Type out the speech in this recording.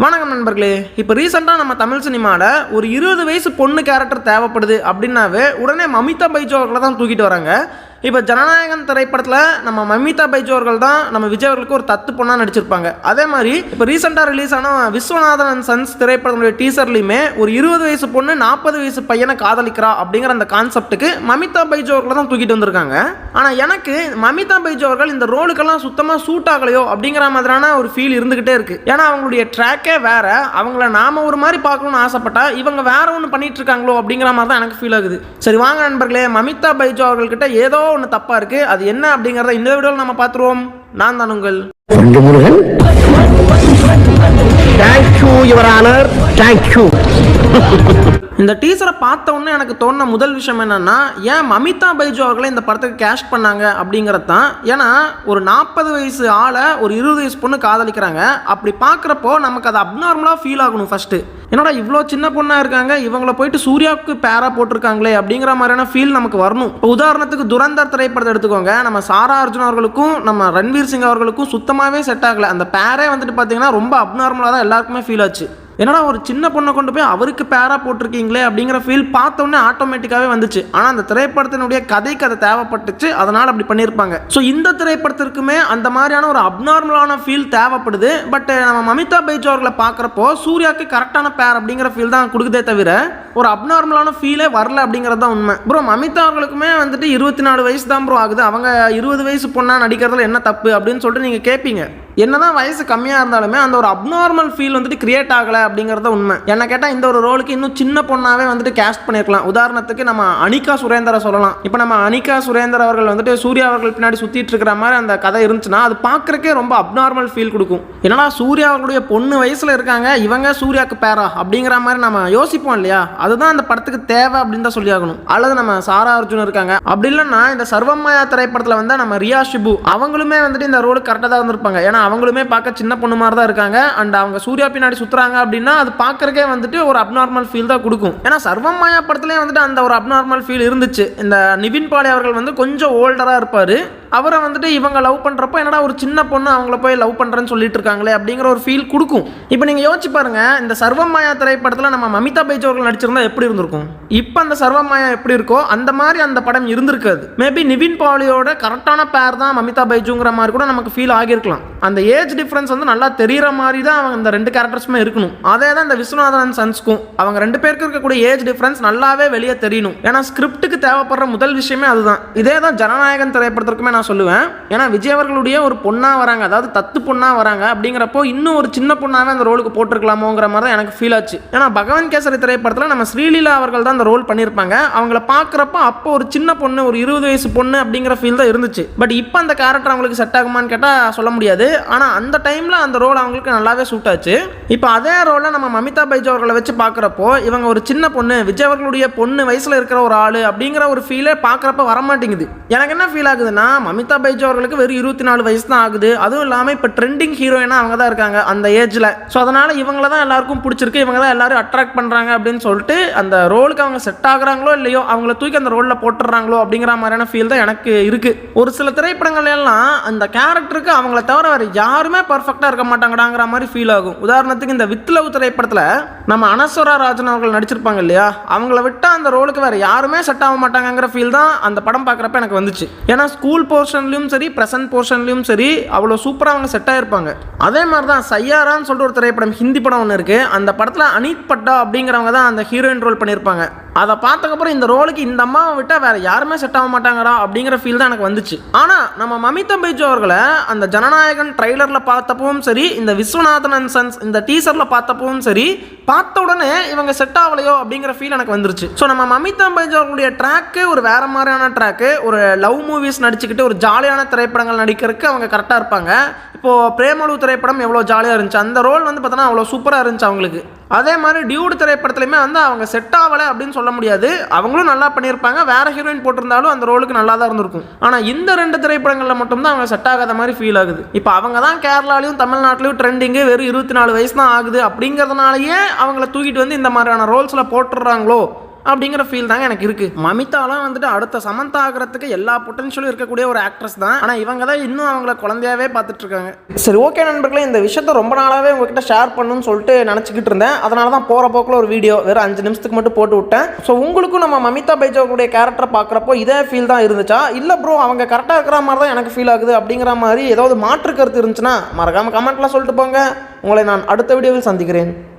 வணக்கம் நண்பர்களே. இப்போ ரீசெண்டாக நம்ம தமிழ் சினிமாவில் ஒரு 20 வயசு பொண்ணு கேரக்டர் தேவைப்படுது அப்படின்னாவே உடனே மமிதா பைஜு அவர்களை தான் தூக்கிட்டு வராங்க. இப்போ ஜனநாயகன் திரைப்படத்தில் நம்ம மமிதா பைஜு அவர்கள் தான் நம்ம விஜய் அவர்களுக்கு ஒரு தத்து பொண்ணாக நடிச்சிருப்பாங்க. அதே மாதிரி இப்போ ரீசெண்டாக ரிலீஸ் ஆன விஸ்வநாதன் அண்ட் சன்ஸ் திரைப்படத்துடைய டீசர்லையுமே ஒரு 20 வயசு பொண்ணு 40 வயசு பையனை காதலிக்கிறா அப்படிங்கிற அந்த கான்செப்ட்டுக்கு மமிதா பைஜு அவர்களை தான் தூக்கிட்டு வந்திருக்காங்க. ஆனால் எனக்கு மமிதா பைஜு அவர்கள் இந்த ரோலுக்கெல்லாம் சுத்தமாக சூட் ஆகலையோ அப்படிங்கிற மாதிரியான ஒரு ஃபீல் இருந்துகிட்டே இருக்கு. ஏன்னா அவங்களுடைய ட்ராக்கே வேற, அவங்கள நாம ஒரு மாதிரி பார்க்கணும்னு ஆசைப்பட்டா இவங்க வேற ஒன்று பண்ணிட்டு இருக்காங்களோ அப்படிங்கிற மாதிரி தான் எனக்கு ஃபீல் ஆகுது. சரி வாங்க நண்பர்களே, மமிதா பைஜு அவர்கள்கிட்ட ஏதோ ஒன்று தப்பா இருக்கு, அது என்ன அப்படிங்கறத இந்த வீடியோல நம்ம பார்த்துருவோம். நான் தான் உங்கள் Murugan. Thank you your honour, thank you. இந்த டீசரை பார்த்த உடனே எனக்கு தோணுன முதல் விஷயம் என்னன்னா, ஏன் மமிதா பைஜு அவர்களை இந்த படத்துக்கு கேஷ் பண்ணாங்க அப்படிங்கிறது தான். ஏன்னா ஒரு 40 வயசு ஆளை ஒரு 20 வயசு பொண்ணு காதலிக்கிறாங்க. அப்படி பார்க்குறப்போ நமக்கு அது அப்நார்மலாக ஃபீல் ஆகணும். ஃபர்ஸ்ட்டு என்னடா இவ்வளோ சின்ன பொண்ணாக இருக்காங்க, இவங்கள போயிட்டு சூர்யாவுக்கு பேரா போட்டிருக்காங்களே அப்படிங்கிற மாதிரியான ஃபீல் நமக்கு வரணும். இப்போ உதாரணத்துக்கு துரந்தர் திரைப்படத்தை எடுத்துக்கோங்க. நம்ம சாரா அர்ஜுன் அவர்களுக்கும் நம்ம ரன்வீர் சிங் அவர்களுக்கும் சுத்தமாகவே செட் ஆகலை. அந்த பேரே வந்துட்டு பார்த்தீங்கன்னா ரொம்ப அப்நார்மலாக தான் எல்லாருக்குமே ஃபீல் ஆச்சு. என்னடா ஒரு சின்ன பொண்ணை கொண்டு போய் அவருக்கு பேரா போட்டிருக்கீங்களே அப்படிங்கிற ஃபீல் பார்த்தோன்னே ஆட்டோமேட்டிக்காகவே வந்துச்சு. ஆனால் அந்த திரைப்படத்தினுடைய கதைக்கு அது தேவைப்பட்டுச்சு, அதனால் அப்படி பண்ணியிருப்பாங்க. ஸோ இந்த திரைப்படத்திற்குமே அந்த மாதிரியான ஒரு அப்நார்மலான ஃபீல் தேவைப்படுது. பட் நம்ம மமிதா பைஜு அவர்களை பார்க்குறப்போ சூர்யாவுக்கு கரெக்டான பேர் அப்படிங்கிற ஃபீல் தான் கொடுக்குதே தவிர ஒரு அப்நார்மலான ஃபீலே வரல அப்படிங்கிறது தான் உண்மை. ப்ரோ மமிதா அவர்களுக்குமே வந்துட்டு 24 வயசு தான் ப்ரோ ஆகுது. அவங்க 20 வயசு பொண்ணாக நடிக்கிறதுல என்ன தப்பு அப்படின்னு சொல்லிட்டு நீங்கள் கேட்பீங்க. என்னதான் வயசு கம்மியாக இருந்தாலுமே அந்த ஒரு அப்நார்மல் ஃபீல் வந்துட்டு கிரியேட் ஆகலை அப்படிங்கிறத உண்மை. என்ன கேட்டால் இந்த ஒரு ரோலுக்கு இன்னும் சின்ன பொண்ணாகவே வந்துட்டு கேஸ்ட் பண்ணியிருக்கலாம். உதாரணத்துக்கு நம்ம அனிகா சுரேந்தரை சொல்லலாம். இப்போ நம்ம அனிகா சுரேந்தர் அவர்கள் வந்துட்டு சூர்யா அவர்கள் பின்னாடி சுற்றிட்டு இருக்கிற மாதிரி அந்த கதை இருந்துச்சுன்னா அது பார்க்குறக்கே ரொம்ப அப்நார்மல் ஃபீல் கொடுக்கும். என்னன்னா சூர்யா அவர்களுடைய பொண்ணு வயசில் இருக்காங்க, இவங்க சூர்யாவுக்கு பேரா அப்படிங்கிற மாதிரி நம்ம யோசிப்போம் இல்லையா? அதுதான் அந்த படத்துக்கு தேவை அப்படின்னு தான் சொல்லி ஆகணும். அல்லது நம்ம சாரா அர்ஜுன் இருக்காங்க, அப்படி இல்லைன்னா இந்த சர்வமாயா திரைப்படத்தில் வந்து நம்ம ரியா ஷிபு அவங்களுமே வந்துட்டு இந்த ரோலுக்கு கரெக்டாக தான் இருந்திருப்பாங்க. ஏன்னா அவங்களுமே பார்க்க சின்ன பொண்ணு மாதிரி தான் இருக்காங்க. அண்ட் அவங்க சூர்யா பின்னாடி சுத்துறாங்க அப்படின்னா அது பார்க்கறக்கே வந்துட்டு ஒரு அப்நார்மல் ஃபீல் தான் கொடுக்கும். ஏன்னா சர்வமாயா படத்துலேயே வந்துட்டு அந்த ஒரு அப்நார்மல் ஃபீல் இருந்துச்சு. இந்த நிவின் பாலி அவர்கள் வந்து கொஞ்சம் ஓல்டராக இருப்பார். அவரை வந்துட்டு இவங்க லவ் பண்ணுறப்போ என்னடா ஒரு சின்ன பொண்ணு அவங்கள போய் லவ் பண்ணுறேன்னு சொல்லிட்டு இருக்காங்களே அப்படிங்கிற ஒரு ஃபீல் கொடுக்கும். இப்போ நீங்கள் யோசிச்சு பாருங்க, இந்த சர்வமாயா திரைப்படத்தில் நம்ம மமிதா பைஜு அவர்கள் நடிச்சிருந்தா எப்படி இருந்திருக்கும்? இப்போ அந்த சர்வமாயா எப்படி இருக்கோ அந்த மாதிரி அந்த படம் இருந்திருக்காது. மேபி நிவின் பாலியோட கரெக்டான பேர் தான் மமிதா பைஜுங்கிற மாதிரி கூட நமக்கு ஃபீல் ஆகியிருக்கலாம். அந்த ஏஜ் டிஃப்ரென்ஸ் வந்து நல்லா தெரிகிற மாதிரி தான் அவங்க இந்த ரெண்டு கேரக்டர்ஸுமே இருக்கணும். அதே தான் இந்த விஸ்வநாதன் சன்ஸ்க்கும் அவங்க ரெண்டு பேருக்கு இருக்கக்கூடிய ஏஜ் டிஃப்ரென்ஸ் நல்லாவே வெளியே தெரியணும். ஏன்னா ஸ்கிரிப்டுக்கு தேவைப்படுற முதல் விஷயமே அதுதான். இதே தான் ஜனநாயகன் திரைப்படத்திற்குமே நான் சொல்லுவேன். ஏன்னா விஜய் அவர்களுடைய ஒரு பொண்ணா வராங்க, அதாவது தத்து பொண்ணா வராங்க அப்படிங்கிறப்போ இன்னும் ஒரு சின்ன பொண்ணாவே அந்த ரோலுக்கு போட்டிருக்கலாமோங்கிற மாதிரி தான் எனக்கு ஃபீல் ஆச்சு. ஏன்னா பகவான் கேசரி திரைப்படத்தில் நம்ம ஸ்ரீலீலா அவர்கள் தான் அந்த ரோல் பண்ணியிருப்பாங்க. அவங்கள பார்க்குறப்போ அப்போ ஒரு சின்ன பொண்ணு, ஒரு 20 வயசு பொண்ணு அப்படிங்கிற ஃபீல் தான் இருந்துச்சு. பட் இப்போ அந்த கேரக்டர் அவங்களுக்கு செட் ஆகுமான்னு கேட்டால் சொல்ல முடியாது. ஆனால் அந்த டைமில் அந்த ரோல் அவங்களுக்கு நல்லாவே சூட் ஆச்சு. இப்போ அதே ரோலை நம்ம மமிதா பைஜு அவர்களை வச்சு பார்க்குறப்போ இவங்க ஒரு சின்ன பொண்ணு, விஜய் அவர்களுடைய பொண்ணு வயசில் இருக்கிற ஒரு ஆள் அப்படிங்கிற ஒரு ஃபீலே பார்க்குறப்ப வரமாட்டேங்குது. எனக்கு என்ன ஃபீல் ஆகுதுன்னா, மமிதா பைஜு அவர்களுக்கு வெறும் 24 வயசு தான் ஆகுது. அதுவும் இல்லாமல் இப்போ ட்ரெண்டிங் ஹீரோயினாக அவங்க தான் இருக்காங்க அந்த ஏஜில். ஸோ அதனால் இவங்கள தான் எல்லாருக்கும் பிடிச்சிருக்கு, இவங்க தான் எல்லாரும் அட்ராக்ட் பண்ணுறாங்க அப்படின்னு சொல்லிட்டு அந்த ரோலுக்கு அவங்க செட் ஆகுறாங்களோ இல்லையோ அவங்கள தூக்கி அந்த ரோலில் போட்டுடுறாங்களோ அப்படிங்கிற மாதிரியான ஃபீல் தான் எனக்கு இருக்குது. ஒரு சில திரைப்படங்கள் எல்லாம் அந்த கேரக்டருக்கு அவங்கள தவிர வேறு யாருமே பர்ஃபெக்டாக இருக்க மாட்டாங்கடாங்கிற மாதிரி ஃபீல் ஆகும். உதாரணத்துக்கு இந்த வித் லவ் திரைப்படத்தில் நம்ம அனஸ்வரா ராஜன் அவர்கள் நடிச்சிருப்பாங்க இல்லையா, அவங்கள விட்டால் அந்த ரோலுக்கு வேறு யாருமே செட் ஆக மாட்டாங்கிற ஃபீல் தான் அந்த படம் பார்க்குறப்ப எனக்கு வந்துச்சு. ஏன்னா ஸ்கூல் போர்ஷன்லையும் சரி ப்ரெசன்ட் போர்ஷன்லையும் சரி அவ்வளோ சூப்பராக அவங்க செட் ஆகிருப்பாங்க. அதே மாதிரி தான் சையாரான்னு சொல்லிட்டு ஒரு திரைப்படம், ஹிந்தி படம் ஒன்று இருக்குது. அந்த படத்தில் அனித் பட்டா அப்படிங்கிறவங்க தான் அந்த ஹீரோயின் ரோல் பண்ணியிருப்பாங்க. அதை பார்த்ததுக்கப்புறம் இந்த ரோலுக்கு இந்த அம்மாவை விட்டால் வேறு யாருமே செட் ஆக மாட்டாங்கடா அப்படிங்கிற ஃபீல் தான் எனக்கு வந்துச்சு. ஆனால் நம்ம மமிதா பைஜு அவர்களை அந்த ஜனநாயகன் ட்ரைலரில் பார்த்தப்பவும் சரி, இந்த விஸ்வநாதன் அண்ட் சன்ஸ் இந்த டீசரில் பார்த்தப்பவும் சரி, பார்த்த உடனே இவங்க செட் ஆகலையோ அப்படிங்கிற ஃபீல் எனக்கு வந்துருச்சு. ஸோ நம்ம மமிதா பைஜு அவர்களுடைய ட்ராக்கு ஒரு வேறு மாதிரியான ட்ராக்கு, ஒரு லவ் மூவிஸ் நடிச்சுக்கிட்டு ஒரு ஜாலியான திரைப்படங்கள் நடிக்கிறதுக்கு அவங்க கரெக்டாக இருப்பாங்க. இப்போது பிரேமலு திரைப்படம் எவ்வளோ ஜாலியாக இருந்துச்சு, அந்த ரோல் வந்து பார்த்தோன்னா அவ்வளோ சூப்பராக இருந்துச்சு அவங்களுக்கு. அதே மாதிரி டியூடு திரைப்படத்துலையுமே வந்து அவங்க செட் ஆகலை அப்படின்னு சொல்ல முடியாது. அவங்களும் நல்லா பண்ணியிருப்பாங்க, வேறு ஹீரோயின் போட்டிருந்தாலும் அந்த ரோலுக்கு நல்லா தான் இருந்திருக்கும். ஆனால் இந்த ரெண்டு திரைப்படங்களில் மட்டும்தான் அவங்க செட் ஆகாத மாதிரி ஃபீல் ஆகுது. இப்போ அவங்க தான் கேரளாலையும் தமிழ்நாட்டிலையும் ட்ரெண்டிங்கு, வெறும் 24 வயசு தான் ஆகுது அப்படிங்கிறதுனாலயே அவங்கள தூக்கிட்டு வந்து இந்த மாதிரியான ரோல்ஸில் போட்டுடுறாங்களோ அப்படிங்கிற ஃபீல் தாங்க எனக்கு இருக்குது. மமிதாலாம் வந்துட்டு அடுத்த சமந்தா ஆகிறதுக்கு எல்லா பொட்டன்ஷியலும் இருக்கக்கூடிய ஒரு ஆக்ட்ரஸ் தான். ஆனால் இவங்க தான் இன்னும் அவங்கள குழந்தையாவே பார்த்துட்டு இருக்காங்க. சரி, ஓகே நண்பர்களே, இந்த விஷயத்த ரொம்ப நாளாகவே உங்ககிட்ட ஷேர் பண்ணணும்னு சொல்லிட்டு நினச்சிக்கிட்டு இருந்தேன். அதனால தான் போகிற போக்கில் ஒரு வீடியோ வெறும் 5 நிமிஷத்துக்கு மட்டும் போட்டு விட்டேன். ஸோ உங்களுக்கும் நம்ம மமிதா பைஜாவுடைய கேரக்டரை பார்க்குறப்போ இதே ஃபீல் தான் இருந்துச்சா, இல்லை ப்ரோ அவங்க கரெக்டாக இருக்கிற மாதிரி தான் எனக்கு ஃபீல் ஆகுது அப்படிங்கிற மாதிரி ஏதாவது மாற்று கருத்து இருந்துச்சுன்னா மறக்காமல் கமெண்ட்லாம் சொல்லிட்டு போங்க. உங்களை நான் அடுத்த வீடியோவில் சந்திக்கிறேன்.